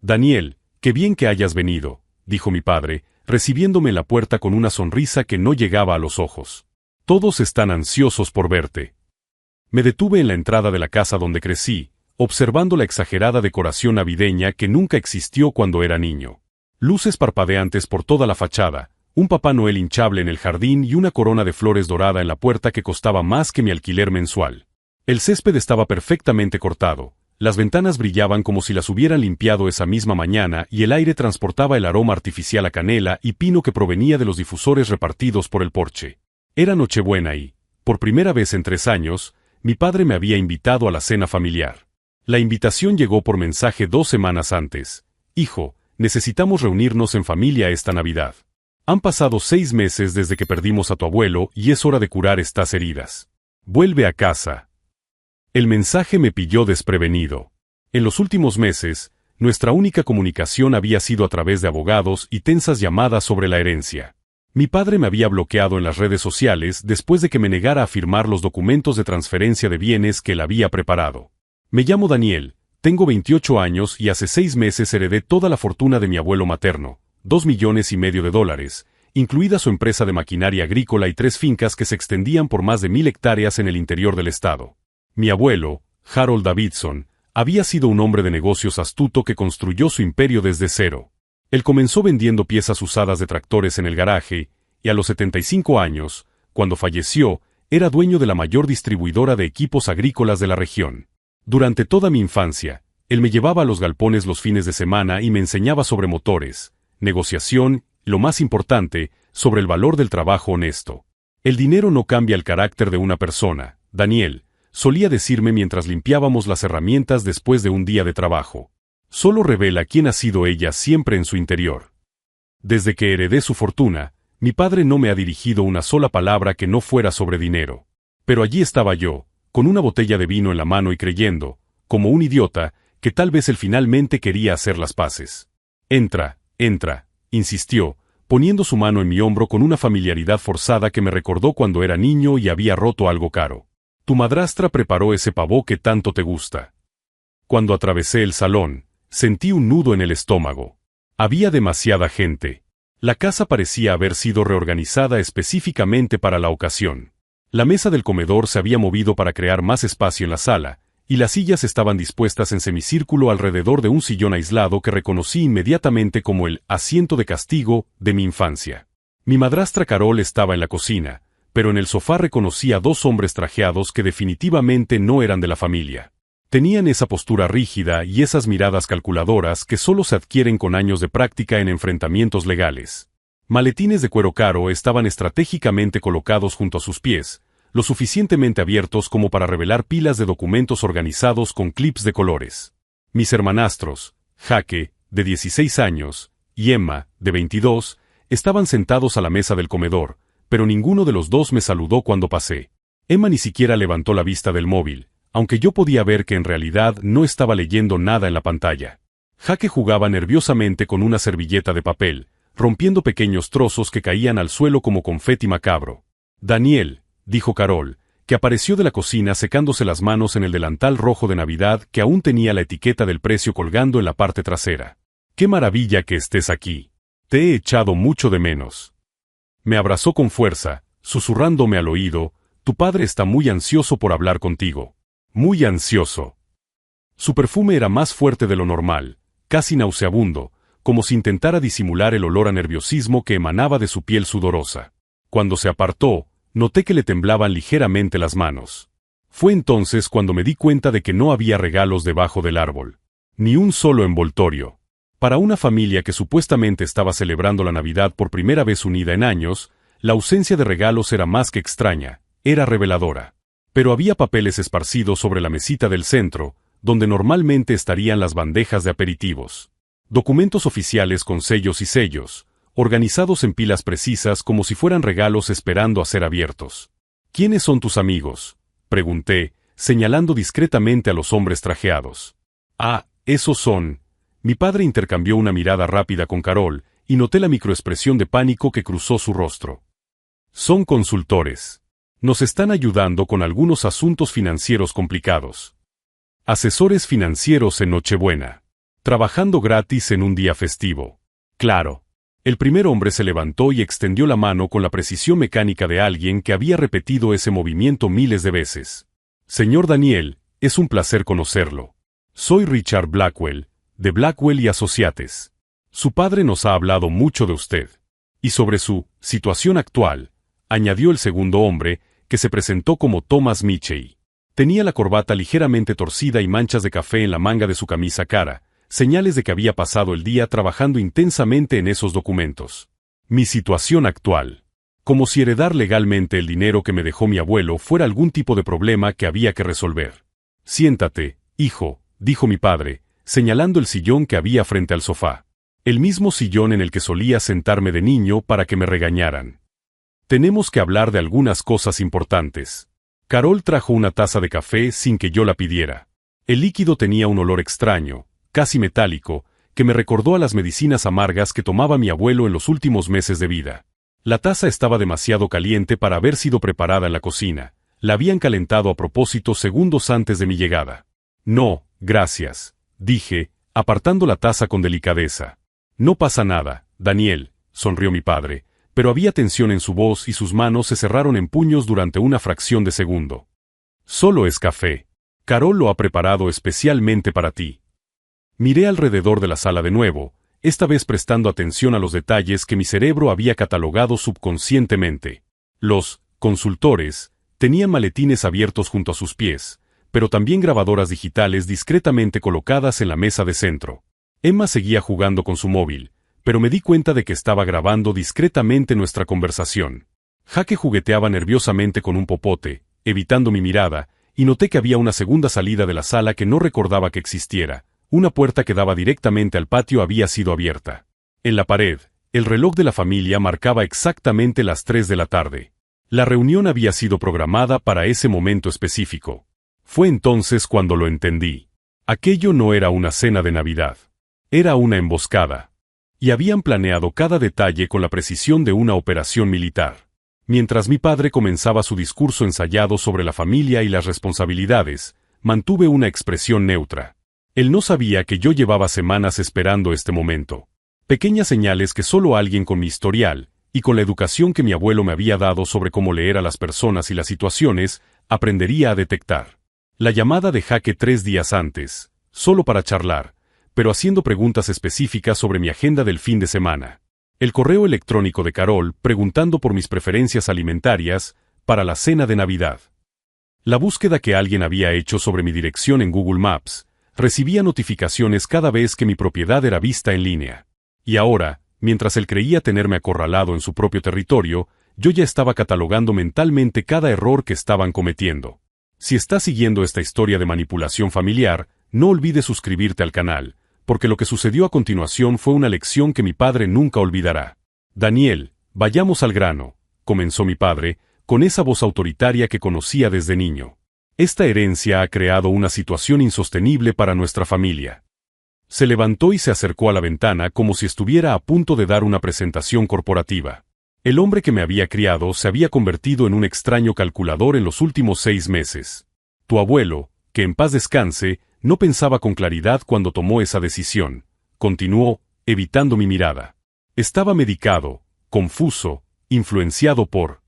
Daniel, qué bien que hayas venido, dijo mi padre, recibiéndome en la puerta con una sonrisa que no llegaba a los ojos. Todos están ansiosos por verte. Me detuve en la entrada de la casa donde crecí, observando la exagerada decoración navideña que nunca existió cuando era niño. Luces parpadeantes por toda la fachada, un Papá Noel hinchable en el jardín y una corona de flores dorada en la puerta que costaba más que mi alquiler mensual. El césped estaba perfectamente cortado, las ventanas brillaban como si las hubieran limpiado esa misma mañana y el aire transportaba el aroma artificial a canela y pino que provenía de los difusores repartidos por el porche. Era Nochebuena y, por primera vez en 3 años, mi padre me había invitado a la cena familiar. La invitación llegó por mensaje 2 semanas antes. Hijo, necesitamos reunirnos en familia esta Navidad. Han pasado 6 meses desde que perdimos a tu abuelo y es hora de curar estas heridas. Vuelve a casa. El mensaje me pilló desprevenido. En los últimos meses, nuestra única comunicación había sido a través de abogados y tensas llamadas sobre la herencia. Mi padre me había bloqueado en las redes sociales después de que me negara a firmar los documentos de transferencia de bienes que él había preparado. Me llamo Daniel, tengo 28 años y hace 6 meses heredé toda la fortuna de mi abuelo materno, $2,5 millones, incluida su empresa de maquinaria agrícola y 3 fincas que se extendían por más de 1,000 hectáreas en el interior del estado. Mi abuelo, Harold Davidson, había sido un hombre de negocios astuto que construyó su imperio desde cero. Él comenzó vendiendo piezas usadas de tractores en el garaje, y a los 75 años, cuando falleció, era dueño de la mayor distribuidora de equipos agrícolas de la región. Durante toda mi infancia, él me llevaba a los galpones los fines de semana y me enseñaba sobre motores, negociación, y lo más importante, sobre el valor del trabajo honesto. El dinero no cambia el carácter de una persona, Daniel, solía decirme mientras limpiábamos las herramientas después de un día de trabajo. Solo revela quién ha sido ella siempre en su interior. Desde que heredé su fortuna, mi padre no me ha dirigido una sola palabra que no fuera sobre dinero. Pero allí estaba yo, con una botella de vino en la mano y creyendo, como un idiota, que tal vez él finalmente quería hacer las paces. Entra, insistió, poniendo su mano en mi hombro con una familiaridad forzada que me recordó cuando era niño y había roto algo caro. Tu madrastra preparó ese pavó que tanto te gusta. Cuando atravesé el salón, sentí un nudo en el estómago. Había demasiada gente. La casa parecía haber sido reorganizada específicamente para la ocasión. La mesa del comedor se había movido para crear más espacio en la sala, y las sillas estaban dispuestas en semicírculo alrededor de un sillón aislado que reconocí inmediatamente como el asiento de castigo de mi infancia. Mi madrastra Carol estaba en la cocina, pero en el sofá reconocí a 2 hombres trajeados que definitivamente no eran de la familia. Tenían esa postura rígida y esas miradas calculadoras que solo se adquieren con años de práctica en enfrentamientos legales. Maletines de cuero caro estaban estratégicamente colocados junto a sus pies, lo suficientemente abiertos como para revelar pilas de documentos organizados con clips de colores. Mis hermanastros, Jaque, de 16 años, y Emma, de 22, estaban sentados a la mesa del comedor, pero ninguno de los 2 me saludó cuando pasé. Emma ni siquiera levantó la vista del móvil, aunque yo podía ver que en realidad no estaba leyendo nada en la pantalla. Jaque jugaba nerviosamente con una servilleta de papel, rompiendo pequeños trozos que caían al suelo como confeti macabro. Daniel, dijo Carol, que apareció de la cocina secándose las manos en el delantal rojo de Navidad que aún tenía la etiqueta del precio colgando en la parte trasera. ¡Qué maravilla que estés aquí! Te he echado mucho de menos. Me abrazó con fuerza, susurrándome al oído, tu padre está muy ansioso por hablar contigo. Muy ansioso. Su perfume era más fuerte de lo normal, casi nauseabundo, como si intentara disimular el olor a nerviosismo que emanaba de su piel sudorosa. Cuando se apartó, noté que le temblaban ligeramente las manos. Fue entonces cuando me di cuenta de que no había regalos debajo del árbol. Ni un solo envoltorio. Para una familia que supuestamente estaba celebrando la Navidad por primera vez unida en años, la ausencia de regalos era más que extraña, era reveladora. Pero había papeles esparcidos sobre la mesita del centro, donde normalmente estarían las bandejas de aperitivos. Documentos oficiales con sellos y sellos, organizados en pilas precisas como si fueran regalos esperando a ser abiertos. ¿Quiénes son tus amigos?, pregunté, señalando discretamente a los hombres trajeados. Ah, esos son. Mi padre intercambió una mirada rápida con Carol, y noté la microexpresión de pánico que cruzó su rostro. Son consultores. Nos están ayudando con algunos asuntos financieros complicados. Asesores financieros en Nochebuena. Trabajando gratis en un día festivo. Claro. El primer hombre se levantó y extendió la mano con la precisión mecánica de alguien que había repetido ese movimiento miles de veces. Señor Daniel, es un placer conocerlo. Soy Richard Blackwell, de Blackwell y Associates. Su padre nos ha hablado mucho de usted. Y sobre su situación actual, añadió el segundo hombre, que se presentó como Thomas Mitchell. Tenía la corbata ligeramente torcida y manchas de café en la manga de su camisa cara, señales de que había pasado el día trabajando intensamente en esos documentos. Mi situación actual. Como si heredar legalmente el dinero que me dejó mi abuelo fuera algún tipo de problema que había que resolver. Siéntate, hijo, dijo mi padre, señalando el sillón que había frente al sofá. El mismo sillón en el que solía sentarme de niño para que me regañaran. Tenemos que hablar de algunas cosas importantes. Carol trajo una taza de café sin que yo la pidiera. El líquido tenía un olor extraño, casi metálico, que me recordó a las medicinas amargas que tomaba mi abuelo en los últimos meses de vida. La taza estaba demasiado caliente para haber sido preparada en la cocina. La habían calentado a propósito segundos antes de mi llegada. No, gracias, dije, apartando la taza con delicadeza. No pasa nada, Daniel, sonrió mi padre, pero había tensión en su voz y sus manos se cerraron en puños durante una fracción de segundo. Solo es café. Carol lo ha preparado especialmente para ti. Miré alrededor de la sala de nuevo, esta vez prestando atención a los detalles que mi cerebro había catalogado subconscientemente. Los consultores tenían maletines abiertos junto a sus pies, pero también grabadoras digitales discretamente colocadas en la mesa de centro. Emma seguía jugando con su móvil, pero me di cuenta de que estaba grabando discretamente nuestra conversación. Jaque jugueteaba nerviosamente con un popote, evitando mi mirada, y noté que había una segunda salida de la sala que no recordaba que existiera. Una puerta que daba directamente al patio había sido abierta. En la pared, el reloj de la familia marcaba exactamente las 3 de la tarde. La reunión había sido programada para ese momento específico. Fue entonces cuando lo entendí. Aquello no era una cena de Navidad. Era una emboscada. Y habían planeado cada detalle con la precisión de una operación militar. Mientras mi padre comenzaba su discurso ensayado sobre la familia y las responsabilidades, mantuve una expresión neutra. Él no sabía que yo llevaba semanas esperando este momento. Pequeñas señales que solo alguien con mi historial, y con la educación que mi abuelo me había dado sobre cómo leer a las personas y las situaciones, aprendería a detectar. La llamada de Jaque 3 días antes, solo para charlar, pero haciendo preguntas específicas sobre mi agenda del fin de semana. El correo electrónico de Carol preguntando por mis preferencias alimentarias para la cena de Navidad. La búsqueda que alguien había hecho sobre mi dirección en Google Maps. Recibía notificaciones cada vez que mi propiedad era vista en línea. Y ahora, mientras él creía tenerme acorralado en su propio territorio, yo ya estaba catalogando mentalmente cada error que estaban cometiendo. Si estás siguiendo esta historia de manipulación familiar, no olvides suscribirte al canal, porque lo que sucedió a continuación fue una lección que mi padre nunca olvidará. Daniel, vayamos al grano, comenzó mi padre, con esa voz autoritaria que conocía desde niño. Esta herencia ha creado una situación insostenible para nuestra familia. Se levantó y se acercó a la ventana como si estuviera a punto de dar una presentación corporativa. El hombre que me había criado se había convertido en un extraño calculador en los últimos 6 meses. Tu abuelo, que en paz descanse, no pensaba con claridad cuando tomó esa decisión, continuó, evitando mi mirada. Estaba medicado, confuso, influenciado por...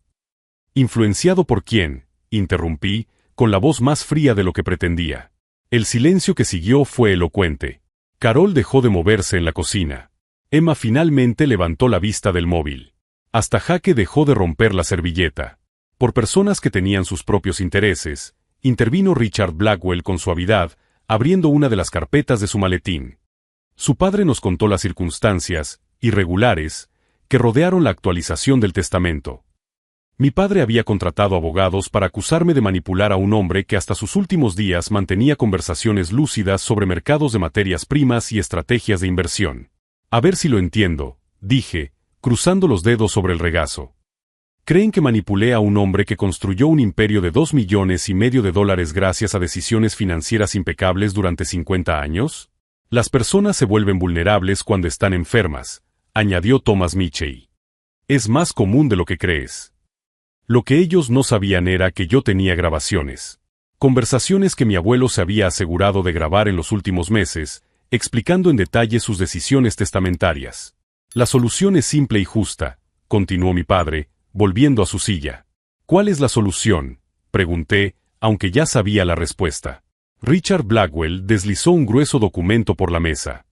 ¿Influenciado por quién?, interrumpí, con la voz más fría de lo que pretendía. El silencio que siguió fue elocuente. Carol dejó de moverse en la cocina. Emma finalmente levantó la vista del móvil. Hasta Jaque dejó de romper la servilleta. Por personas que tenían sus propios intereses, intervino Richard Blackwell con suavidad, abriendo una de las carpetas de su maletín. Su padre nos contó las circunstancias, irregulares, que rodearon la actualización del testamento. Mi padre había contratado abogados para acusarme de manipular a un hombre que hasta sus últimos días mantenía conversaciones lúcidas sobre mercados de materias primas y estrategias de inversión. A ver si lo entiendo, dije, cruzando los dedos sobre el regazo. ¿Creen que manipulé a un hombre que construyó un imperio de $2,5 millones gracias a decisiones financieras impecables durante 50 años? Las personas se vuelven vulnerables cuando están enfermas, añadió Thomas Mitchell. Es más común de lo que crees. Lo que ellos no sabían era que yo tenía grabaciones. Conversaciones que mi abuelo se había asegurado de grabar en los últimos meses, explicando en detalle sus decisiones testamentarias. La solución es simple y justa, continuó mi padre, volviendo a su silla. ¿Cuál es la solución?, pregunté, aunque ya sabía la respuesta. Richard Blackwell deslizó un grueso documento por la mesa.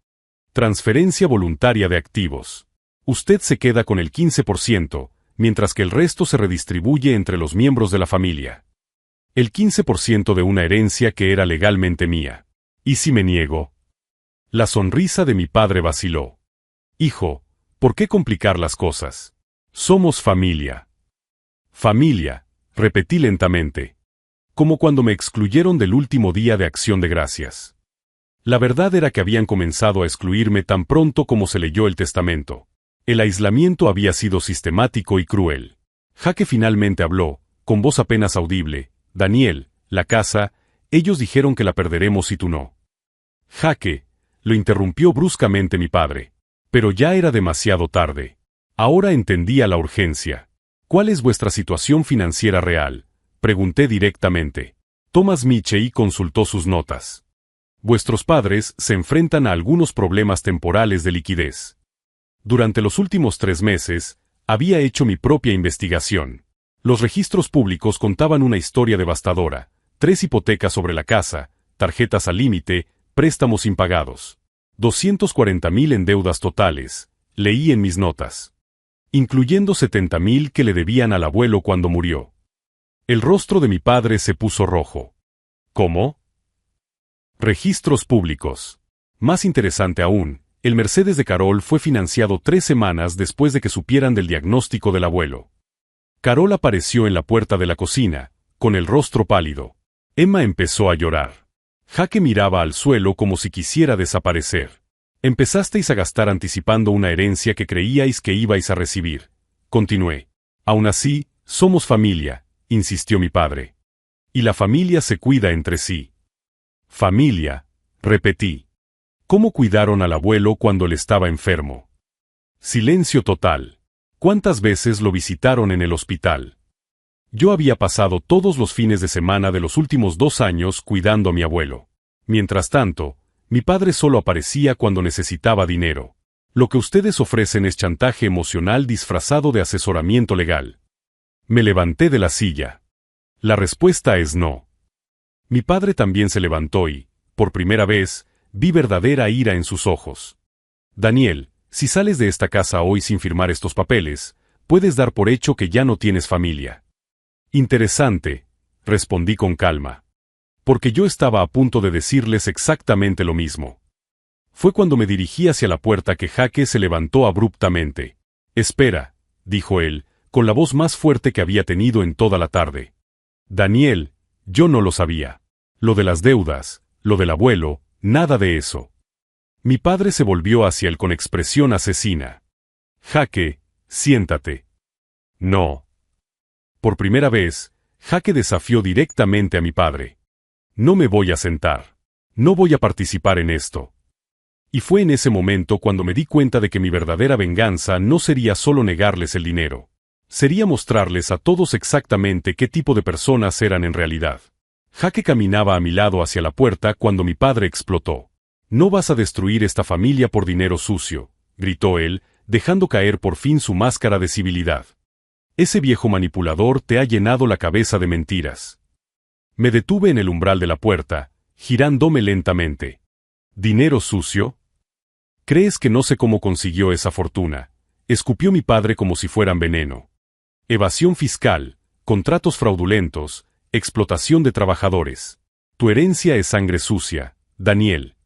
Transferencia voluntaria de activos. Usted se queda con el 15%, mientras que el resto se redistribuye entre los miembros de la familia. El 15% de una herencia que era legalmente mía. ¿Y si me niego? La sonrisa de mi padre vaciló. Hijo, ¿por qué complicar las cosas? Somos familia. Familia, repetí lentamente. Como cuando me excluyeron del último día de Acción de Gracias. La verdad era que habían comenzado a excluirme tan pronto como se leyó el testamento. El aislamiento había sido sistemático y cruel. Jaque finalmente habló, con voz apenas audible. Daniel, la casa, ellos dijeron que la perderemos si tú no. Jaque, lo interrumpió bruscamente mi padre. Pero ya era demasiado tarde. Ahora entendía la urgencia. ¿Cuál es vuestra situación financiera real?, pregunté directamente. Thomas Mitchell consultó sus notas. Vuestros padres se enfrentan a algunos problemas temporales de liquidez. Durante los últimos 3 meses, había hecho mi propia investigación. Los registros públicos contaban una historia devastadora: 3 hipotecas sobre la casa, tarjetas al límite, préstamos impagados. 240,000 en deudas totales, leí en mis notas. Incluyendo 70,000 que le debían al abuelo cuando murió. El rostro de mi padre se puso rojo. ¿Cómo? Registros públicos. Más interesante aún, el Mercedes de Carol fue financiado 3 semanas después de que supieran del diagnóstico del abuelo. Carol apareció en la puerta de la cocina, con el rostro pálido. Emma empezó a llorar. Jaque miraba al suelo como si quisiera desaparecer. Empezasteis a gastar anticipando una herencia que creíais que ibais a recibir. Continué. Aún así, somos familia, insistió mi padre. Y la familia se cuida entre sí. Familia, repetí. ¿Cómo cuidaron al abuelo cuando él estaba enfermo? Silencio total. ¿Cuántas veces lo visitaron en el hospital? Yo había pasado todos los fines de semana de los últimos 2 años cuidando a mi abuelo. Mientras tanto, mi padre solo aparecía cuando necesitaba dinero. Lo que ustedes ofrecen es chantaje emocional disfrazado de asesoramiento legal. Me levanté de la silla. La respuesta es no. Mi padre también se levantó y, por primera vez, vi verdadera ira en sus ojos. Daniel, si sales de esta casa hoy sin firmar estos papeles, puedes dar por hecho que ya no tienes familia. Interesante, respondí con calma. Porque yo estaba a punto de decirles exactamente lo mismo. Fue cuando me dirigí hacia la puerta que Jaque se levantó abruptamente. Espera, dijo él, con la voz más fuerte que había tenido en toda la tarde. Daniel, yo no lo sabía. Lo de las deudas, lo del abuelo, nada de eso. Mi padre se volvió hacia él con expresión asesina. Jaque, siéntate. No. Por primera vez, Jaque desafió directamente a mi padre. No me voy a sentar. No voy a participar en esto. Y fue en ese momento cuando me di cuenta de que mi verdadera venganza no sería solo negarles el dinero. Sería mostrarles a todos exactamente qué tipo de personas eran en realidad. Jaque caminaba a mi lado hacia la puerta cuando mi padre explotó. No vas a destruir esta familia por dinero sucio, gritó él, dejando caer por fin su máscara de civilidad. Ese viejo manipulador te ha llenado la cabeza de mentiras. Me detuve en el umbral de la puerta, girándome lentamente. ¿Dinero sucio? ¿Crees que no sé cómo consiguió esa fortuna? Escupió mi padre como si fueran veneno. Evasión fiscal, contratos fraudulentos, explotación de trabajadores. Tu herencia es sangre sucia, Daniel.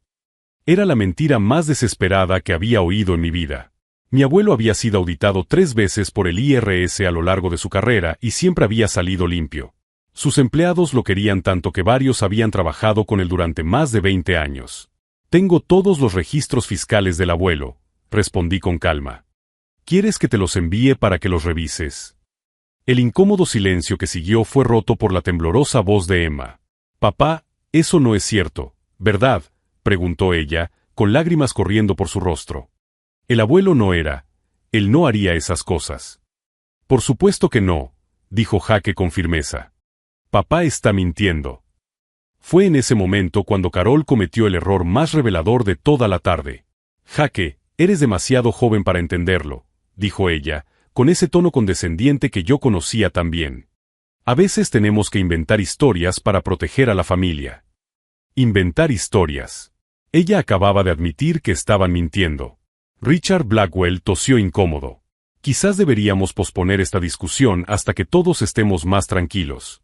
Era la mentira más desesperada que había oído en mi vida. Mi abuelo había sido auditado 3 veces por el IRS a lo largo de su carrera y siempre había salido limpio. Sus empleados lo querían tanto que varios habían trabajado con él durante más de 20 años. Tengo todos los registros fiscales del abuelo, respondí con calma. ¿Quieres que te los envíe para que los revises? El incómodo silencio que siguió fue roto por la temblorosa voz de Emma. Papá, eso no es cierto, ¿verdad?, preguntó ella, con lágrimas corriendo por su rostro. El abuelo no era. Él no haría esas cosas. Por supuesto que no, dijo Jaque con firmeza. Papá está mintiendo. Fue en ese momento cuando Carol cometió el error más revelador de toda la tarde. Jaque, eres demasiado joven para entenderlo, dijo ella, con ese tono condescendiente que yo conocía tan bien. A veces tenemos que inventar historias para proteger a la familia. Inventar historias. Ella acababa de admitir que estaban mintiendo. Richard Blackwell tosió incómodo. Quizás deberíamos posponer esta discusión hasta que todos estemos más tranquilos.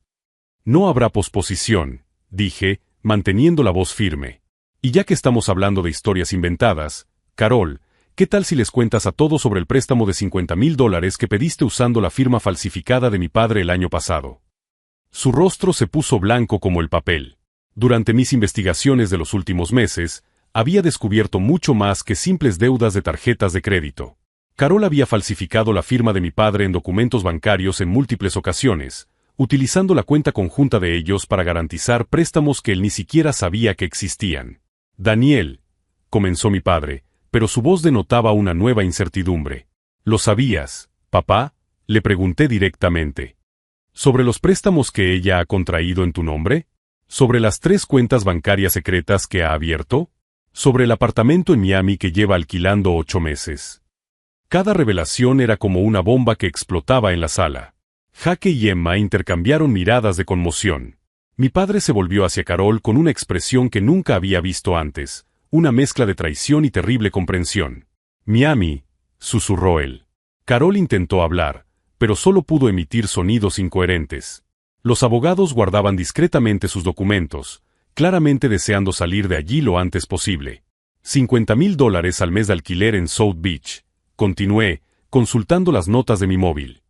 No habrá posposición, dije, manteniendo la voz firme. Y ya que estamos hablando de historias inventadas, Carol, ¿qué tal si les cuentas a todos sobre el préstamo de $50,000 que pediste usando la firma falsificada de mi padre el año pasado? Su rostro se puso blanco como el papel. Durante mis investigaciones de los últimos meses, había descubierto mucho más que simples deudas de tarjetas de crédito. Carol había falsificado la firma de mi padre en documentos bancarios en múltiples ocasiones, utilizando la cuenta conjunta de ellos para garantizar préstamos que él ni siquiera sabía que existían. Daniel, comenzó mi padre, pero su voz denotaba una nueva incertidumbre. ¿Lo sabías, papá?, le pregunté directamente. ¿Sobre los préstamos que ella ha contraído en tu nombre? ¿Sobre las 3 cuentas bancarias secretas que ha abierto? ¿Sobre el apartamento en Miami que lleva alquilando 8 meses? Cada revelación era como una bomba que explotaba en la sala. Jaque y Emma intercambiaron miradas de conmoción. Mi padre se volvió hacia Carol con una expresión que nunca había visto antes, una mezcla de traición y terrible comprensión. Miami, susurró él. Carol intentó hablar, pero solo pudo emitir sonidos incoherentes. Los abogados guardaban discretamente sus documentos, claramente deseando salir de allí lo antes posible. $50,000 al mes de alquiler en South Beach. Continué, consultando las notas de mi móvil.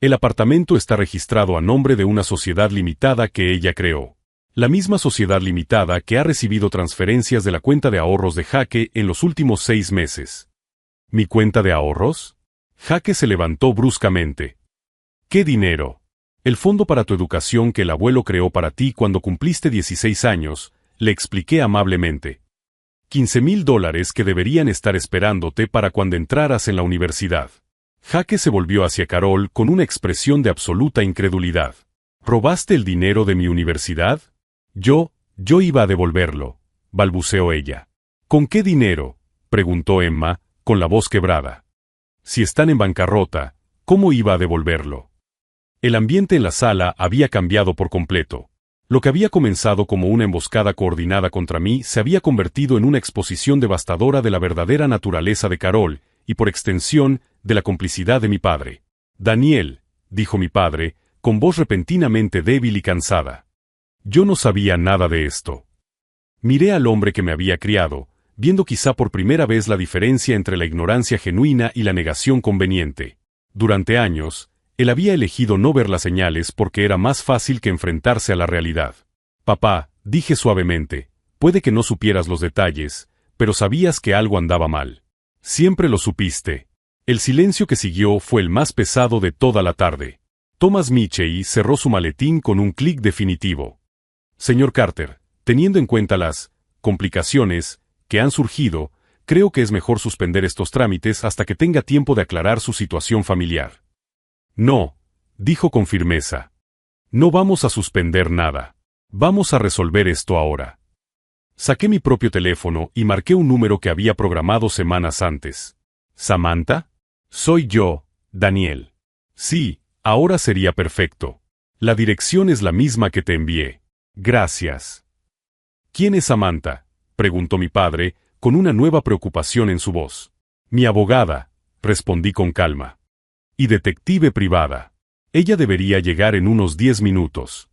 El apartamento está registrado a nombre de una sociedad limitada que ella creó. La misma sociedad limitada que ha recibido transferencias de la cuenta de ahorros de Jaque en los últimos 6 meses. ¿Mi cuenta de ahorros? Jaque se levantó bruscamente. ¿Qué dinero? El fondo para tu educación que el abuelo creó para ti cuando cumpliste 16 años, le expliqué amablemente. $15,000 que deberían estar esperándote para cuando entraras en la universidad. Jaque se volvió hacia Carol con una expresión de absoluta incredulidad. ¿Robaste el dinero de mi universidad? Yo iba a devolverlo, balbuceó ella. ¿Con qué dinero?, preguntó Emma, con la voz quebrada. Si están en bancarrota, ¿cómo iba a devolverlo? El ambiente en la sala había cambiado por completo. Lo que había comenzado como una emboscada coordinada contra mí se había convertido en una exposición devastadora de la verdadera naturaleza de Carol, y por extensión, de la complicidad de mi padre. Daniel, dijo mi padre, con voz repentinamente débil y cansada. Yo no sabía nada de esto. Miré al hombre que me había criado, viendo quizá por primera vez la diferencia entre la ignorancia genuina y la negación conveniente. Durante años, él había elegido no ver las señales porque era más fácil que enfrentarse a la realidad. Papá, dije suavemente, puede que no supieras los detalles, pero sabías que algo andaba mal. Siempre lo supiste. El silencio que siguió fue el más pesado de toda la tarde. Thomas Mitchell cerró su maletín con un clic definitivo. Señor Carter, teniendo en cuenta las complicaciones que han surgido, creo que es mejor suspender estos trámites hasta que tenga tiempo de aclarar su situación familiar. No, dijo con firmeza. No vamos a suspender nada. Vamos a resolver esto ahora. Saqué mi propio teléfono y marqué un número que había programado semanas antes. ¿Samantha? Soy yo, Daniel. Sí, ahora sería perfecto. La dirección es la misma que te envié. Gracias. ¿Quién es Samantha?, preguntó mi padre, con una nueva preocupación en su voz. Mi abogada, respondí con calma. Y detective privada. Ella debería llegar en unos 10 minutos.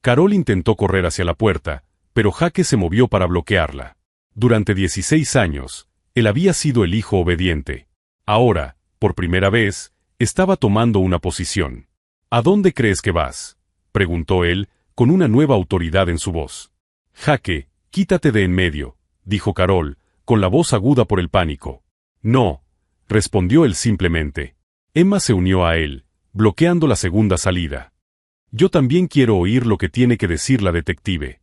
Carol intentó correr hacia la puerta, pero Jaque se movió para bloquearla. Durante 16 años, él había sido el hijo obediente. Ahora, por primera vez, estaba tomando una posición. ¿A dónde crees que vas?, preguntó él, con una nueva autoridad en su voz. Jaque, quítate de en medio, dijo Carol, con la voz aguda por el pánico. No, respondió él simplemente. Emma se unió a él, bloqueando la segunda salida. Yo también quiero oír lo que tiene que decir la detective.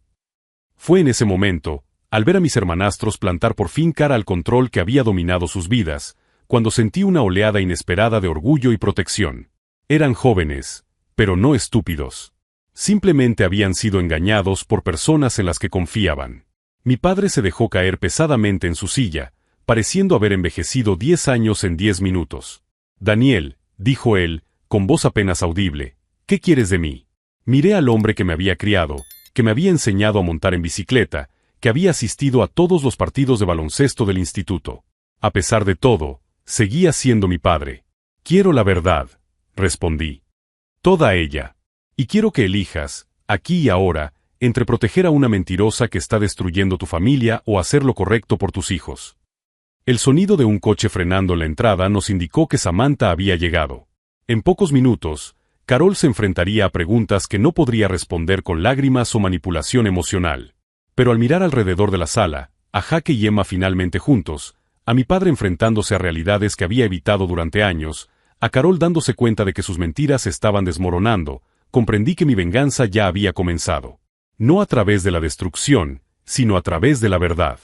Fue en ese momento, al ver a mis hermanastros plantar por fin cara al control que había dominado sus vidas, cuando sentí una oleada inesperada de orgullo y protección. Eran jóvenes, pero no estúpidos. Simplemente habían sido engañados por personas en las que confiaban. Mi padre se dejó caer pesadamente en su silla, pareciendo haber envejecido 10 años en 10 minutos. Daniel, dijo él, con voz apenas audible, ¿qué quieres de mí? Miré al hombre que me había criado, que me había enseñado a montar en bicicleta, que había asistido a todos los partidos de baloncesto del instituto. A pesar de todo, seguía siendo mi padre. Quiero la verdad, respondí. Toda ella. Y quiero que elijas, aquí y ahora, entre proteger a una mentirosa que está destruyendo tu familia o hacer lo correcto por tus hijos. El sonido de un coche frenando en la entrada nos indicó que Samantha había llegado. En pocos minutos, Carol se enfrentaría a preguntas que no podría responder con lágrimas o manipulación emocional. Pero al mirar alrededor de la sala, a Jaque y Emma finalmente juntos, a mi padre enfrentándose a realidades que había evitado durante años, a Carol dándose cuenta de que sus mentiras estaban desmoronando, comprendí que mi venganza ya había comenzado. No a través de la destrucción, sino a través de la verdad.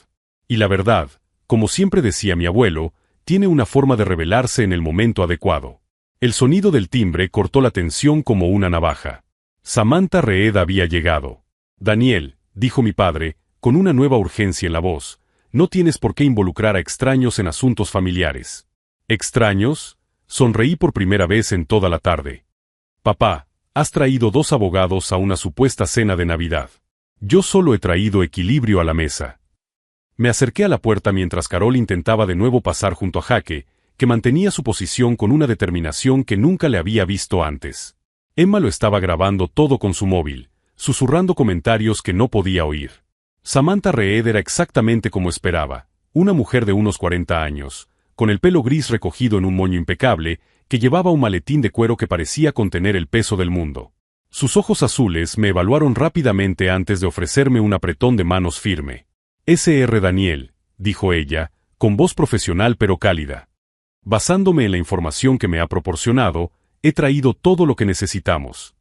Y la verdad, como siempre decía mi abuelo, tiene una forma de revelarse en el momento adecuado. El sonido del timbre cortó la tensión como una navaja. Samantha Reed había llegado. Daniel, dijo mi padre, con una nueva urgencia en la voz, no tienes por qué involucrar a extraños en asuntos familiares. ¿Extraños? Sonreí por primera vez en toda la tarde. Papá, has traído 2 abogados a una supuesta cena de Navidad. Yo solo he traído equilibrio a la mesa. Me acerqué a la puerta mientras Carol intentaba de nuevo pasar junto a Jaque, que mantenía su posición con una determinación que nunca le había visto antes. Emma lo estaba grabando todo con su móvil, susurrando comentarios que no podía oír. Samantha Reed era exactamente como esperaba, una mujer de unos 40 años, con el pelo gris recogido en un moño impecable, que llevaba un maletín de cuero que parecía contener el peso del mundo. Sus ojos azules me evaluaron rápidamente antes de ofrecerme un apretón de manos firme. Sr. Daniel, dijo ella, con voz profesional pero cálida. Basándome en la información que me ha proporcionado, he traído todo lo que necesitamos.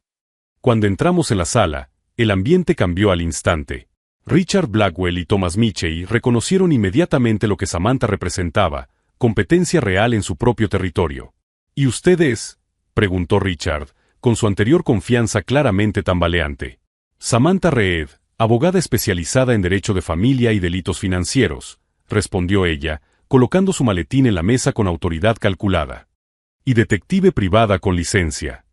Cuando entramos en la sala, el ambiente cambió al instante. Richard Blackwell y Thomas Mitchell reconocieron inmediatamente lo que Samantha representaba, competencia real en su propio territorio. ¿Y usted es?, preguntó Richard, con su anterior confianza claramente tambaleante. Samantha Reed, abogada especializada en derecho de familia y delitos financieros, respondió ella, colocando su maletín en la mesa con autoridad calculada. Y detective privada con licencia.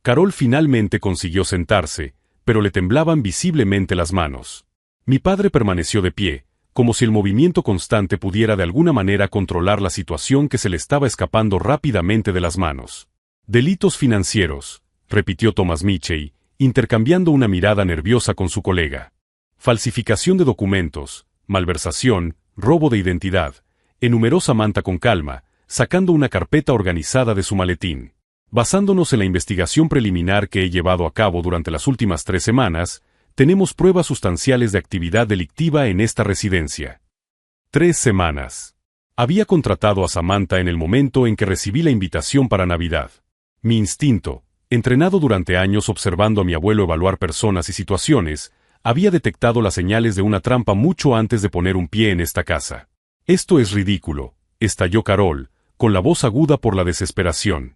Carol finalmente consiguió sentarse, pero le temblaban visiblemente las manos. Mi padre permaneció de pie, como si el movimiento constante pudiera de alguna manera controlar la situación que se le estaba escapando rápidamente de las manos. Delitos financieros, repitió Thomas Mitchell, intercambiando una mirada nerviosa con su colega. Falsificación de documentos, malversación, robo de identidad, enumeró Samantha con calma, sacando una carpeta organizada de su maletín. Basándonos en la investigación preliminar que he llevado a cabo durante las últimas 3 semanas, tenemos pruebas sustanciales de actividad delictiva en esta residencia. 3 semanas. Había contratado a Samantha en el momento en que recibí la invitación para Navidad. Mi instinto, entrenado durante años observando a mi abuelo evaluar personas y situaciones, había detectado las señales de una trampa mucho antes de poner un pie en esta casa. Esto es ridículo, estalló Carol, con la voz aguda por la desesperación.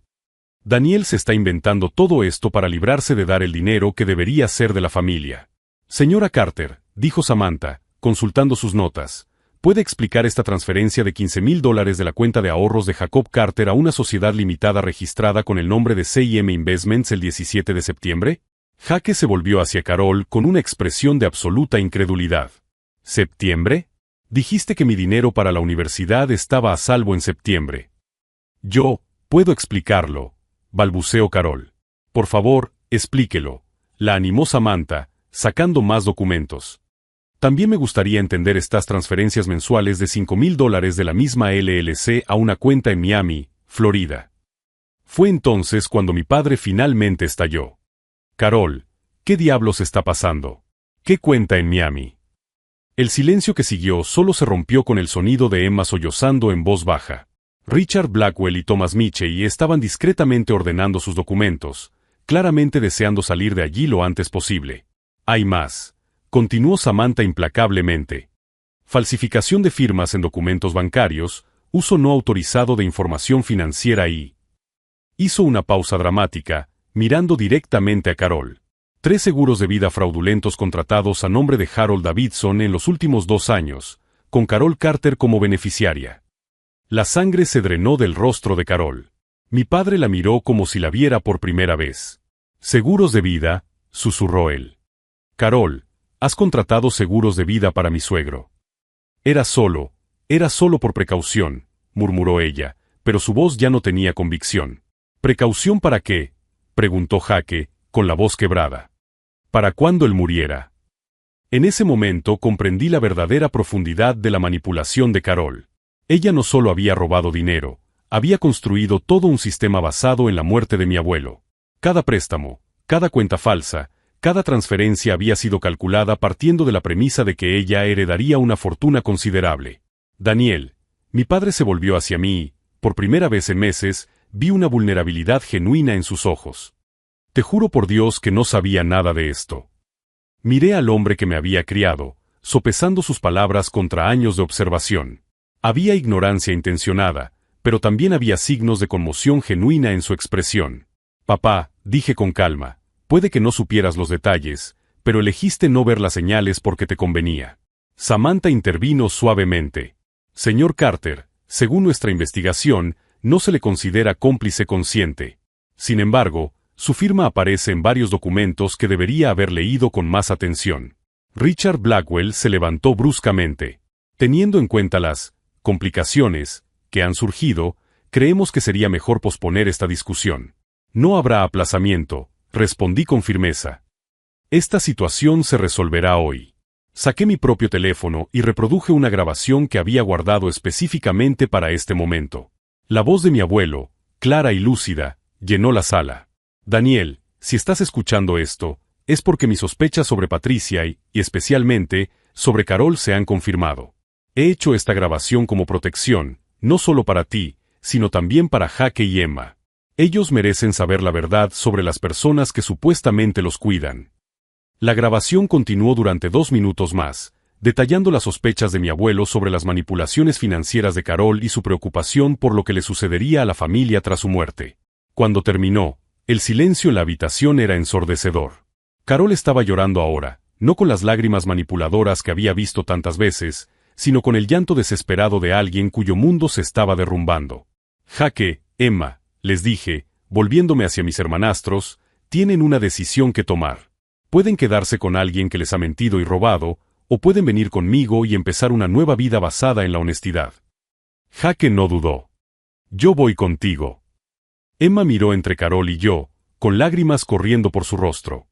Daniel se está inventando todo esto para librarse de dar el dinero que debería ser de la familia. Señora Carter, dijo Samantha, consultando sus notas, ¿puede explicar esta transferencia de $15,000 de la cuenta de ahorros de Jacob Carter a una sociedad limitada registrada con el nombre de C&M Investments el 17 de septiembre? Jaque se volvió hacia Carol con una expresión de absoluta incredulidad. ¿Septiembre? Dijiste que mi dinero para la universidad estaba a salvo en septiembre. Yo, puedo explicarlo, balbuceó Carol. Por favor, explíquelo, la animó Samantha, sacando más documentos. También me gustaría entender estas transferencias mensuales de $5,000 de la misma LLC a una cuenta en Miami, Florida. Fue entonces cuando mi padre finalmente estalló. Carol, ¿qué diablos está pasando? ¿Qué cuenta en Miami? El silencio que siguió solo se rompió con el sonido de Emma sollozando en voz baja. Richard Blackwell y Thomas Mitchell estaban discretamente ordenando sus documentos, claramente deseando salir de allí lo antes posible. Hay más, continuó Samantha implacablemente. Falsificación de firmas en documentos bancarios, uso no autorizado de información financiera y... Hizo una pausa dramática, mirando directamente a Carol. 3 seguros de vida fraudulentos contratados a nombre de Harold Davidson en los últimos 2 años, con Carol Carter como beneficiaria. La sangre se drenó del rostro de Carol. Mi padre la miró como si la viera por primera vez. «Seguros de vida», susurró él. «Carol, has contratado seguros de vida para mi suegro». Era solo por precaución», murmuró ella, pero su voz ya no tenía convicción. «¿Precaución para qué?», preguntó Jake, con la voz quebrada. «Para cuando él muriera». En ese momento comprendí la verdadera profundidad de la manipulación de Carol. Ella no solo había robado dinero, había construido todo un sistema basado en la muerte de mi abuelo. Cada préstamo, cada cuenta falsa, cada transferencia había sido calculada partiendo de la premisa de que ella heredaría una fortuna considerable. «Daniel», mi padre se volvió hacia mí y, por primera vez en meses, vi una vulnerabilidad genuina en sus ojos. «Te juro por Dios que no sabía nada de esto». Miré al hombre que me había criado, sopesando sus palabras contra años de observación. Había ignorancia intencionada, pero también había signos de conmoción genuina en su expresión. «Papá», dije con calma, «puede que no supieras los detalles, pero elegiste no ver las señales porque te convenía». Samantha intervino suavemente. «Señor Carter, según nuestra investigación, no se le considera cómplice consciente. Sin embargo, su firma aparece en varios documentos que debería haber leído con más atención». Richard Blackwell se levantó bruscamente. «Teniendo en cuenta las complicaciones que han surgido, creemos que sería mejor posponer esta discusión». «No habrá aplazamiento», respondí con firmeza. «Esta situación se resolverá hoy». Saqué mi propio teléfono y reproduje una grabación que había guardado específicamente para este momento. La voz de mi abuelo, clara y lúcida, llenó la sala. «Daniel, si estás escuchando esto, es porque mis sospechas sobre Patricia y especialmente, sobre Carol se han confirmado. He hecho esta grabación como protección, no solo para ti, sino también para Jake y Emma. Ellos merecen saber la verdad sobre las personas que supuestamente los cuidan». La grabación continuó durante 2 minutos más, detallando las sospechas de mi abuelo sobre las manipulaciones financieras de Carol y su preocupación por lo que le sucedería a la familia tras su muerte. Cuando terminó, el silencio en la habitación era ensordecedor. Carol estaba llorando ahora, no con las lágrimas manipuladoras que había visto tantas veces, sino con el llanto desesperado de alguien cuyo mundo se estaba derrumbando. «Jake, Emma», les dije, volviéndome hacia mis hermanastros, «tienen una decisión que tomar. Pueden quedarse con alguien que les ha mentido y robado, o pueden venir conmigo y empezar una nueva vida basada en la honestidad». Jake no dudó. «Yo voy contigo». Emma miró entre Carol y yo, con lágrimas corriendo por su rostro.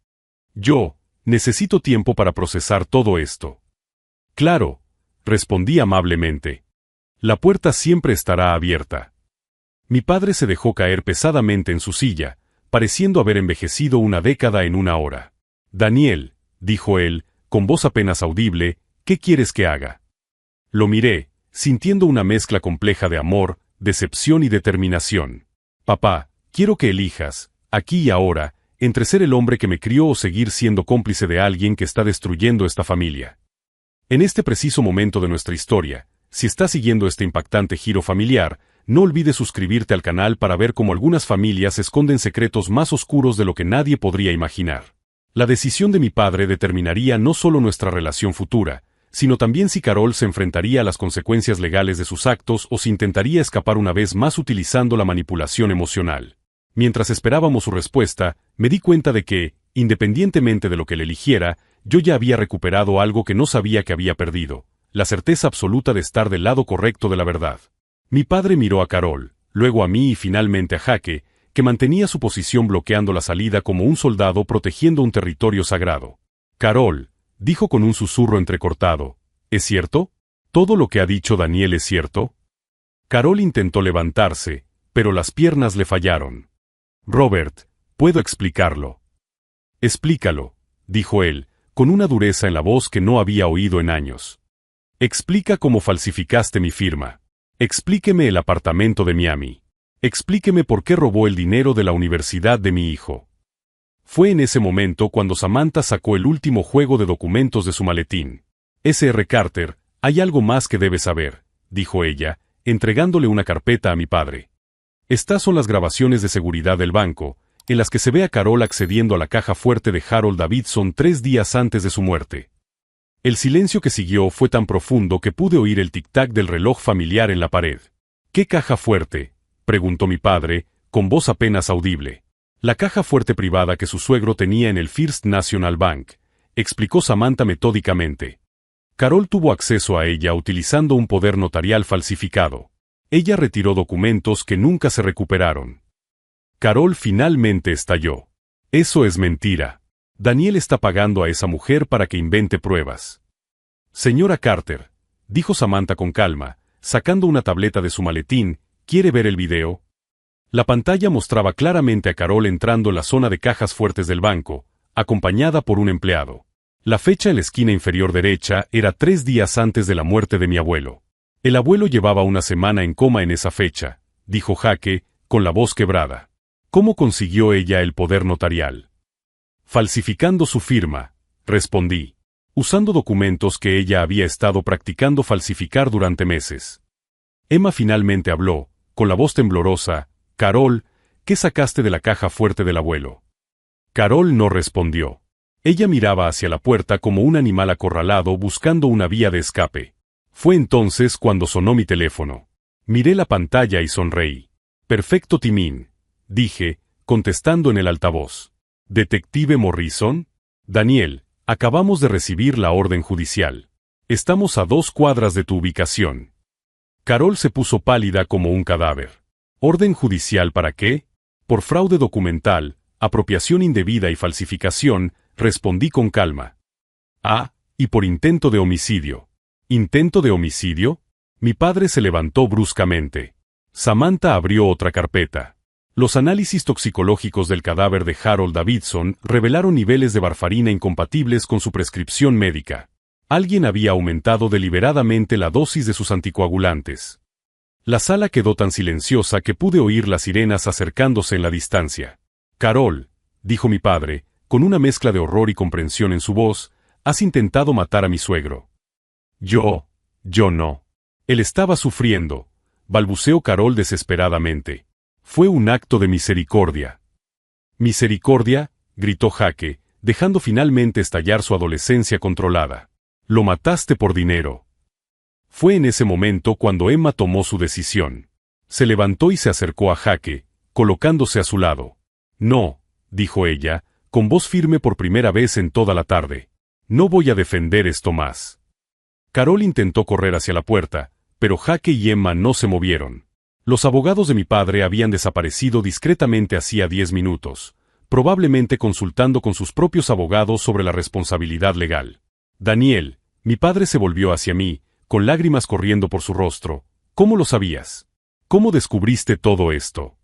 «Yo necesito tiempo para procesar todo esto». «Claro», respondí amablemente. «La puerta siempre estará abierta». Mi padre se dejó caer pesadamente en su silla, pareciendo haber envejecido una década en una hora. «Daniel», dijo él, con voz apenas audible, «¿qué quieres que haga?» Lo miré, sintiendo una mezcla compleja de amor, decepción y determinación. «Papá, quiero que elijas, aquí y ahora, entre ser el hombre que me crió o seguir siendo cómplice de alguien que está destruyendo esta familia. En este preciso momento de nuestra historia, si estás siguiendo este impactante giro familiar, no olvides suscribirte al canal para ver cómo algunas familias esconden secretos más oscuros de lo que nadie podría imaginar. La decisión de mi padre determinaría no solo nuestra relación futura, sino también si Carol se enfrentaría a las consecuencias legales de sus actos o si intentaría escapar una vez más utilizando la manipulación emocional. Mientras esperábamos su respuesta, me di cuenta de que, independientemente de lo que le eligiera, yo ya había recuperado algo que no sabía que había perdido, la certeza absoluta de estar del lado correcto de la verdad. Mi padre miró a Carol, luego a mí y finalmente a Jake, que mantenía su posición bloqueando la salida como un soldado protegiendo un territorio sagrado. «Carol», dijo con un susurro entrecortado, «¿es cierto? ¿Todo lo que ha dicho Daniel es cierto?» Carol intentó levantarse, pero las piernas le fallaron. «Robert, puedo explicarlo». «Explícalo», dijo él, con una dureza en la voz que no había oído en años. «Explica cómo falsificaste mi firma. Explíqueme el apartamento de Miami. Explíqueme por qué robó el dinero de la universidad de mi hijo». Fue en ese momento cuando Samantha sacó el último juego de documentos de su maletín. «Sr. Carter, hay algo más que debes saber», dijo ella, entregándole una carpeta a mi padre. «Estas son las grabaciones de seguridad del banco, en las que se ve a Carol accediendo a la caja fuerte de Harold Davidson 3 días antes de su muerte. El silencio que siguió fue tan profundo que pude oír el tic-tac del reloj familiar en la pared. ¿Qué caja fuerte?, preguntó mi padre, con voz apenas audible. La caja fuerte privada que su suegro tenía en el First National Bank, explicó Samantha metódicamente. Carol tuvo acceso a ella utilizando un poder notarial falsificado. Ella retiró documentos que nunca se recuperaron. Carol finalmente estalló. Eso es mentira. Daniel está pagando a esa mujer para que invente pruebas. Señora Carter, dijo Samantha con calma, sacando una tableta de su maletín, ¿quiere ver el video? La pantalla mostraba claramente a Carol entrando en la zona de cajas fuertes del banco, acompañada por un empleado. La fecha en la esquina inferior derecha era 3 días antes de la muerte de mi abuelo. El abuelo llevaba una semana en coma en esa fecha, dijo Jaque, con la voz quebrada. ¿Cómo consiguió ella el poder notarial? Falsificando su firma, respondí, usando documentos que ella había estado practicando falsificar durante meses. Emma finalmente habló, con la voz temblorosa. Carol, ¿qué sacaste de la caja fuerte del abuelo? Carol no respondió. Ella miraba hacia la puerta como un animal acorralado buscando una vía de escape. Fue entonces cuando sonó mi teléfono. Miré la pantalla y sonreí. Perfecto timín, dije, contestando en el altavoz. ¿Detective Morrison? Daniel, acabamos de recibir la orden judicial. Estamos a 2 cuadras de tu ubicación. Carol se puso pálida como un cadáver. ¿Orden judicial para qué? Por fraude documental, apropiación indebida y falsificación, respondí con calma. Ah, y por intento de homicidio. ¿Intento de homicidio? Mi padre se levantó bruscamente. Samantha abrió otra carpeta. Los análisis toxicológicos del cadáver de Harold Davidson revelaron niveles de varfarina incompatibles con su prescripción médica. Alguien había aumentado deliberadamente la dosis de sus anticoagulantes. La sala quedó tan silenciosa que pude oír las sirenas acercándose en la distancia. Carol, dijo mi padre, con una mezcla de horror y comprensión en su voz, has intentado matar a mi suegro. Yo no. Él estaba sufriendo, balbuceó Carol desesperadamente. Fue un acto de misericordia. ¿Misericordia?, gritó Jaque, dejando finalmente estallar su adolescencia controlada. Lo mataste por dinero. Fue en ese momento cuando Emma tomó su decisión. Se levantó y se acercó a Jaque, colocándose a su lado. No, dijo ella, con voz firme por primera vez en toda la tarde. No voy a defender esto más. Carol intentó correr hacia la puerta, pero Jaque y Emma no se movieron. Los abogados de mi padre habían desaparecido discretamente hacía 10 minutos, probablemente consultando con sus propios abogados sobre la responsabilidad legal. Daniel, mi padre se volvió hacia mí, con lágrimas corriendo por su rostro. ¿Cómo lo sabías? ¿Cómo descubriste todo esto?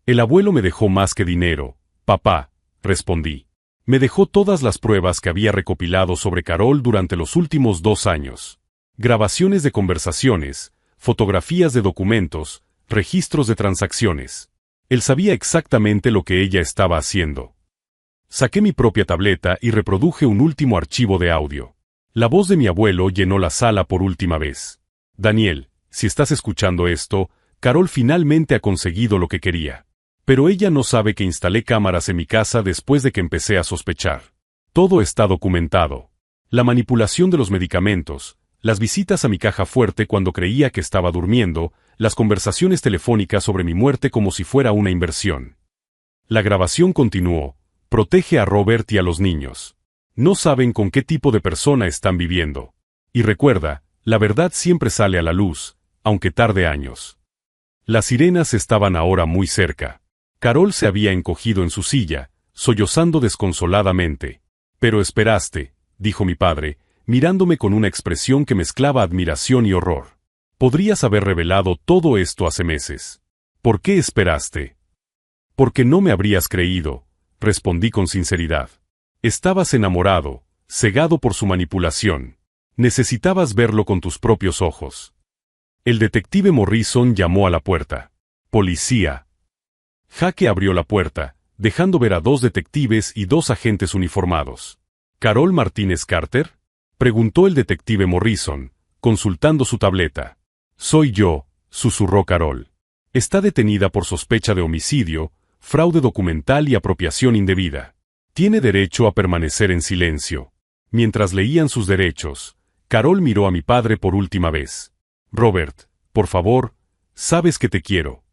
El abuelo me dejó más que dinero, papá, respondí. Me dejó todas las pruebas que había recopilado sobre Carol durante los últimos 2 años. Grabaciones de conversaciones, fotografías de documentos, registros de transacciones. Él sabía exactamente lo que ella estaba haciendo. Saqué mi propia tableta y reproduje un último archivo de audio. La voz de mi abuelo llenó la sala por última vez. Daniel, si estás escuchando esto, Carol finalmente ha conseguido lo que quería. Pero ella no sabe que instalé cámaras en mi casa después de que empecé a sospechar. Todo está documentado. La manipulación de los medicamentos, las visitas a mi caja fuerte cuando creía que estaba durmiendo, las conversaciones telefónicas sobre mi muerte como si fuera una inversión. La grabación continuó. Protege a Robert y a los niños. No saben con qué tipo de persona están viviendo. Y recuerda, la verdad siempre sale a la luz, aunque tarde años. Las sirenas estaban ahora muy cerca. Carol se había encogido en su silla, sollozando desconsoladamente. Pero esperaste, dijo mi padre, mirándome con una expresión que mezclaba admiración y horror. Podrías haber revelado todo esto hace meses. ¿Por qué esperaste? Porque no me habrías creído, respondí con sinceridad. Estabas enamorado, cegado por su manipulación. Necesitabas verlo con tus propios ojos. El detective Morrison llamó a la puerta. Policía. Jaque abrió la puerta, dejando ver a 2 detectives y 2 agentes uniformados. ¿Carol Martínez Carter?, preguntó el detective Morrison, consultando su tableta. Soy yo, susurró Carol. Está detenida por sospecha de homicidio, fraude documental y apropiación indebida. Tiene derecho a permanecer en silencio. Mientras leían sus derechos, Carol miró a mi padre por última vez. Robert, por favor, sabes que te quiero.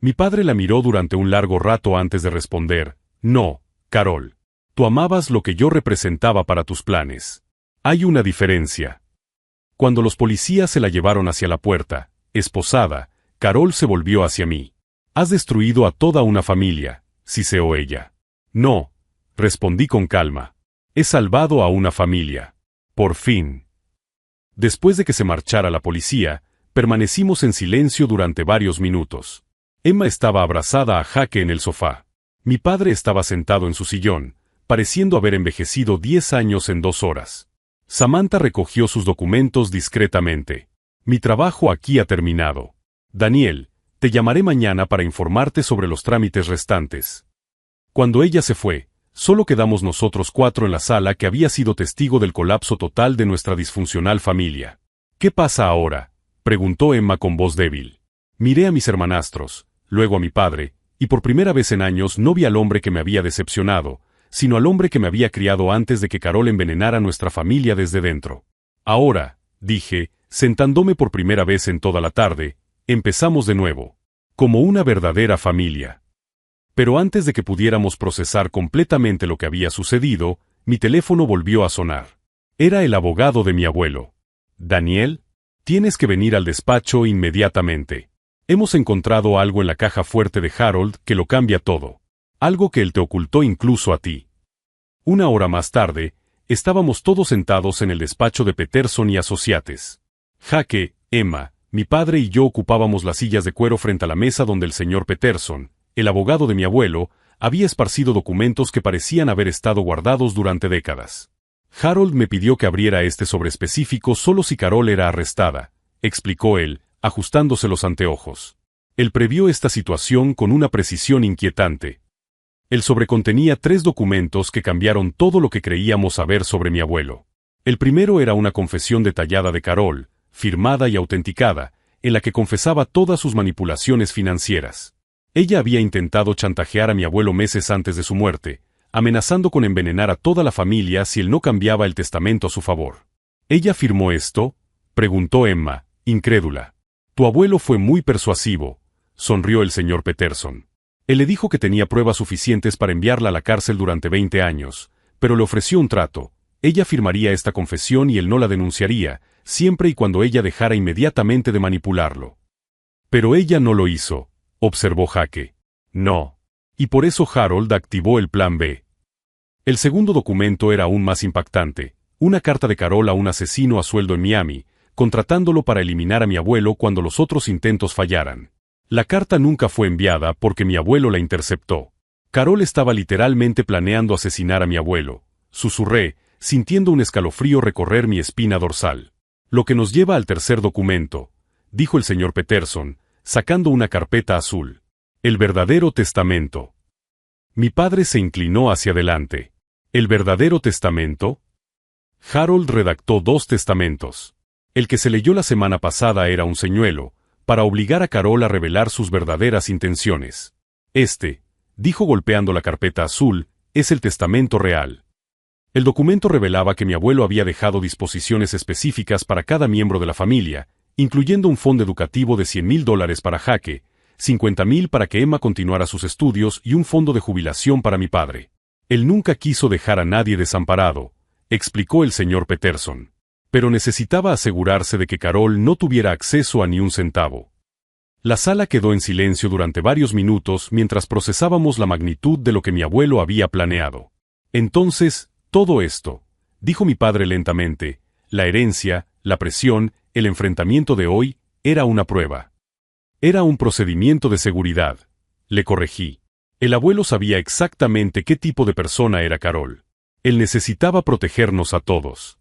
Mi padre la miró durante un largo rato antes de responder, no, Carol. Tú amabas lo que yo representaba para tus planes. Hay una diferencia. Cuando los policías se la llevaron hacia la puerta, esposada, Carol se volvió hacia mí. Has destruido a toda una familia, siseó ella. No, respondí con calma. He salvado a una familia. Por fin. Después de que se marchara la policía, permanecimos en silencio durante varios minutos. Emma estaba abrazada a Jake en el sofá. Mi padre estaba sentado en su sillón, pareciendo haber envejecido 10 años en 2 horas. Samantha recogió sus documentos discretamente. Mi trabajo aquí ha terminado. Daniel, te llamaré mañana para informarte sobre los trámites restantes. Cuando ella se fue, solo quedamos nosotros 4 en la sala que había sido testigo del colapso total de nuestra disfuncional familia. ¿Qué pasa ahora?, preguntó Emma con voz débil. Miré a mis hermanastros, luego a mi padre, y por primera vez en años no vi al hombre que me había decepcionado, sino al hombre que me había criado antes de que Carol envenenara nuestra familia desde dentro. Ahora, dije, sentándome por primera vez en toda la tarde, empezamos de nuevo, como una verdadera familia. Pero antes de que pudiéramos procesar completamente lo que había sucedido, mi teléfono volvió a sonar. Era el abogado de mi abuelo. Daniel, tienes que venir al despacho inmediatamente. Hemos encontrado algo en la caja fuerte de Harold que lo cambia todo. Algo que él te ocultó incluso a ti. 1 hora más tarde, estábamos todos sentados en el despacho de Peterson y Asociates. Jake, Emma, mi padre y yo ocupábamos las sillas de cuero frente a la mesa donde el señor Peterson, el abogado de mi abuelo, había esparcido documentos que parecían haber estado guardados durante décadas. Harold me pidió que abriera este sobre específico solo si Carol era arrestada, explicó él, ajustándose los anteojos. Él previó esta situación con una precisión inquietante. El sobre contenía 3 documentos que cambiaron todo lo que creíamos saber sobre mi abuelo. El primero era una confesión detallada de Carol, firmada y autenticada, en la que confesaba todas sus manipulaciones financieras. Ella había intentado chantajear a mi abuelo meses antes de su muerte, amenazando con envenenar a toda la familia si él no cambiaba el testamento a su favor. ¿Ella firmó esto?, preguntó Emma, incrédula. Tu abuelo fue muy persuasivo, sonrió el señor Peterson. Él le dijo que tenía pruebas suficientes para enviarla a la cárcel durante 20 años, pero le ofreció un trato. Ella firmaría esta confesión y él no la denunciaría, siempre y cuando ella dejara inmediatamente de manipularlo. Pero ella no lo hizo, observó Jake. No. Y por eso Harold activó el plan B. El segundo documento era aún más impactante, una carta de Carol a un asesino a sueldo en Miami, contratándolo para eliminar a mi abuelo cuando los otros intentos fallaran. La carta nunca fue enviada porque mi abuelo la interceptó. Carol estaba literalmente planeando asesinar a mi abuelo, susurré, sintiendo un escalofrío recorrer mi espina dorsal. Lo que nos lleva al tercer documento, dijo el señor Peterson, sacando una carpeta azul. El verdadero testamento. Mi padre se inclinó hacia adelante. ¿El verdadero testamento? Harold redactó 2 testamentos. El que se leyó la semana pasada era un señuelo, para obligar a Carol a revelar sus verdaderas intenciones. Dijo golpeando la carpeta azul, es el testamento real. El documento revelaba que mi abuelo había dejado disposiciones específicas para cada miembro de la familia, incluyendo un fondo educativo de $100,000 para Jake, $50,000 para que Emma continuara sus estudios y un fondo de jubilación para mi padre. Él nunca quiso dejar a nadie desamparado, explicó el señor Peterson. Pero necesitaba asegurarse de que Carol no tuviera acceso a ni un centavo. La sala quedó en silencio durante varios minutos mientras procesábamos la magnitud de lo que mi abuelo había planeado. Entonces, todo esto, dijo mi padre lentamente, la herencia, la presión, el enfrentamiento de hoy, era una prueba. Era un procedimiento de seguridad, le corregí. El abuelo sabía exactamente qué tipo de persona era Carol. Él necesitaba protegernos a todos.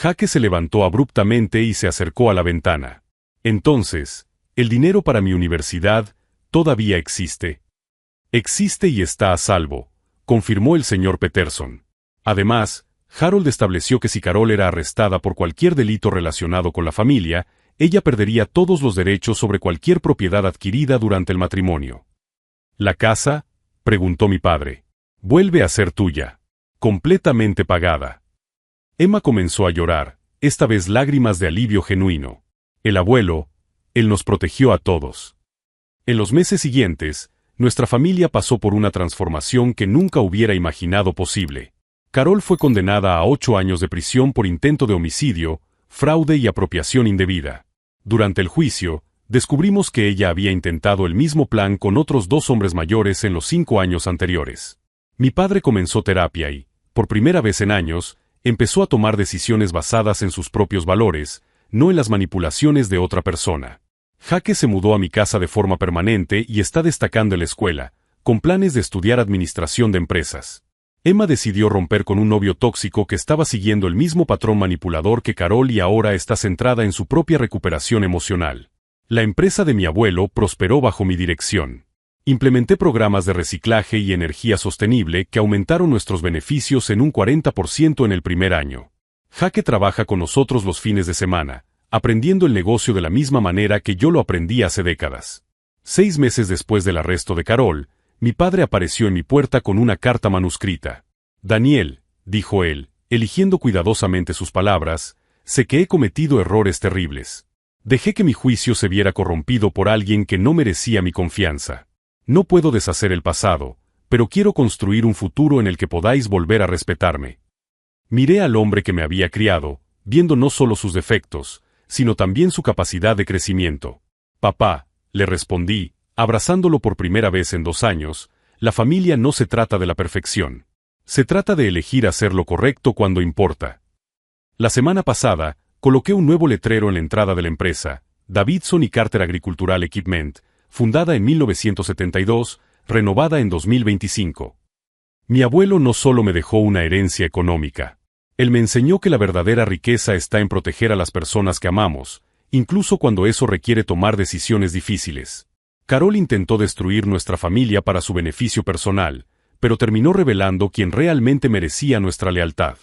Jake se levantó abruptamente y se acercó a la ventana. Entonces, el dinero para mi universidad todavía existe. Existe y está a salvo, confirmó el señor Peterson. Además, Harold estableció que si Carol era arrestada por cualquier delito relacionado con la familia, ella perdería todos los derechos sobre cualquier propiedad adquirida durante el matrimonio. ¿La casa?, preguntó mi padre. Vuelve a ser tuya. Completamente pagada. Emma comenzó a llorar, esta vez lágrimas de alivio genuino. El abuelo, él nos protegió a todos. En los meses siguientes, nuestra familia pasó por una transformación que nunca hubiera imaginado posible. Carol fue condenada a 8 años de prisión por intento de homicidio, fraude y apropiación indebida. Durante el juicio, descubrimos que ella había intentado el mismo plan con otros 2 hombres mayores en los 5 años anteriores. Mi padre comenzó terapia y, por primera vez en años, empezó a tomar decisiones basadas en sus propios valores, no en las manipulaciones de otra persona. Jaque se mudó a mi casa de forma permanente y está destacando en la escuela, con planes de estudiar administración de empresas. Emma decidió romper con un novio tóxico que estaba siguiendo el mismo patrón manipulador que Carol y ahora está centrada en su propia recuperación emocional. La empresa de mi abuelo prosperó bajo mi dirección. Implementé programas de reciclaje y energía sostenible que aumentaron nuestros beneficios en un 40% en el primer año. Jaque trabaja con nosotros los fines de semana, aprendiendo el negocio de la misma manera que yo lo aprendí hace décadas. 6 meses después del arresto de Carol, mi padre apareció en mi puerta con una carta manuscrita. Daniel, dijo él, eligiendo cuidadosamente sus palabras, sé que he cometido errores terribles. Dejé que mi juicio se viera corrompido por alguien que no merecía mi confianza. No puedo deshacer el pasado, pero quiero construir un futuro en el que podáis volver a respetarme. Miré al hombre que me había criado, viendo no solo sus defectos, sino también su capacidad de crecimiento. Papá, le respondí, abrazándolo por primera vez en 2 años, la familia no se trata de la perfección. Se trata de elegir hacer lo correcto cuando importa. La semana pasada, coloqué un nuevo letrero en la entrada de la empresa, Davidson y Carter Agricultural Equipment, fundada en 1972, renovada en 2025. Mi abuelo no solo me dejó una herencia económica. Él me enseñó que la verdadera riqueza está en proteger a las personas que amamos, incluso cuando eso requiere tomar decisiones difíciles. Carol intentó destruir nuestra familia para su beneficio personal, pero terminó revelando quién realmente merecía nuestra lealtad.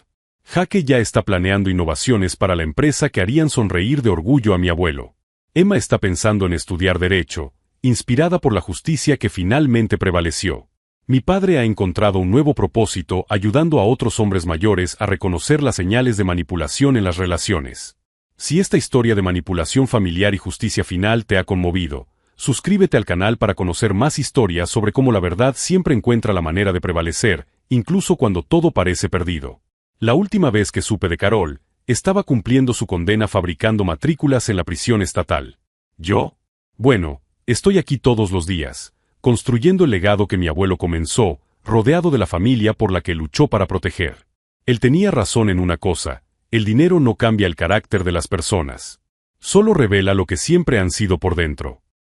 Jaque ya está planeando innovaciones para la empresa que harían sonreír de orgullo a mi abuelo. Emma está pensando en estudiar Derecho, inspirada por la justicia que finalmente prevaleció. Mi padre ha encontrado un nuevo propósito ayudando a otros hombres mayores a reconocer las señales de manipulación en las relaciones. Si esta historia de manipulación familiar y justicia final te ha conmovido, suscríbete al canal para conocer más historias sobre cómo la verdad siempre encuentra la manera de prevalecer, incluso cuando todo parece perdido. La última vez que supe de Carol, estaba cumpliendo su condena fabricando matrículas en la prisión estatal. ¿Yo? Bueno, estoy aquí todos los días, construyendo el legado que mi abuelo comenzó, rodeado de la familia por la que luchó para proteger. Él tenía razón en una cosa, el dinero no cambia el carácter de las personas. Solo revela lo que siempre han sido por dentro.